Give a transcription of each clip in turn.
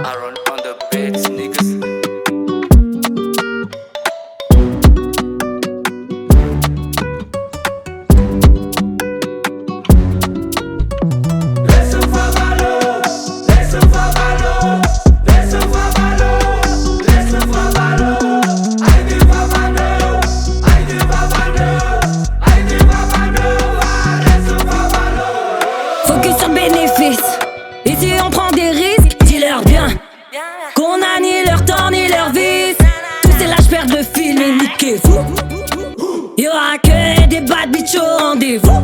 Aaron on the beats, niggas. Ici on prend des risques, dis-leur bien qu'on a ni leur temps ni leur vice. Tous ces lâches perdent le fil et niquez-vous. Y'aura que des bad bitch au rendez-vous.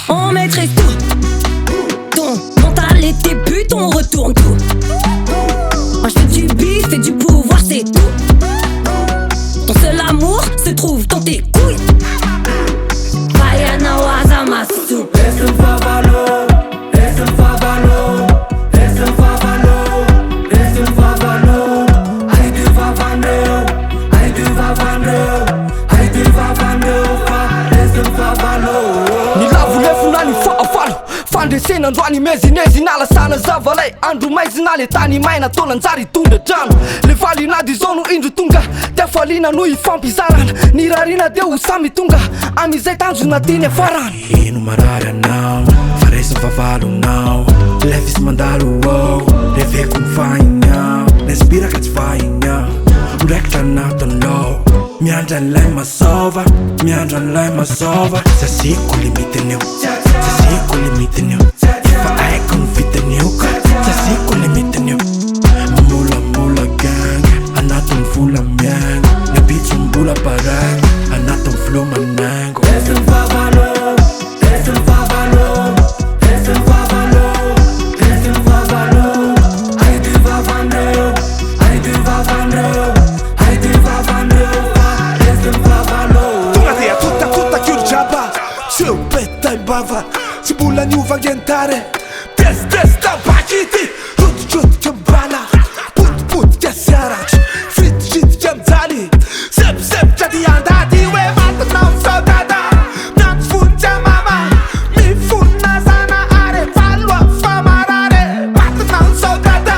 On maîtrise tout. Ton mental et tes buts, on retourne tout. Moi je fais du bif et du pouvoir, c'est tout. Ton seul amour se trouve dans tes couilles. Bayana Wazamasu. Laisse-le FAHAVALO. Fandresena androany mezinezi nalasana zavalay andro maizina le tany maina tolanjary tondra drano le falinady zao no indro tonga de falina no ifampizarana ny rarina de ho samy tonga amizay tanjona tiny afarana ino marary anao faresy fahavalonao lefis mandalo o reveko mifahignao lespiraka tsy fahignao oraikitra anatonlo miandra an'ilay mazava miandra an'ilay mazava sasiko limitiny eo sasiko limitiny eo efa aiko ny vitiny eo ka sasiko limitiny eo mamolamola gang anatin'ny vola miaingo nabitso mbola baragno anatin'ny flow manango Laisse-le FAHAVALO. Laisse-le FAHAVALO. Laisse-le FAHAVALO. Laisse-le FAHAVALO. Ai du vavandeu. Ai du vavandeu. Ai du vavandeu. Laisse-le FAHAVALO. Tonga dia tutta chiurgiaba seu betta in bava si bulla new vagentare testa pakiti rut chambala put chiasarach fit chamzali sep jadi andati we mat non saudada non funja mama mi funna sana are fallo famarare mat non saudada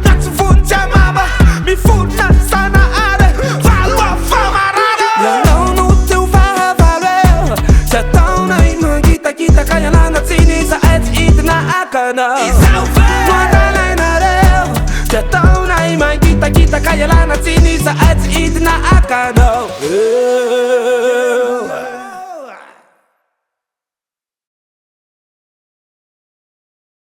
non funja mama mi funna sana are fallo famarare la no teu FAHAVALO se tão na imagita kita kaya lana tsini sa et itna akana Madalay na reo se tão na imagita kita kaya lana tsini sa et itna akana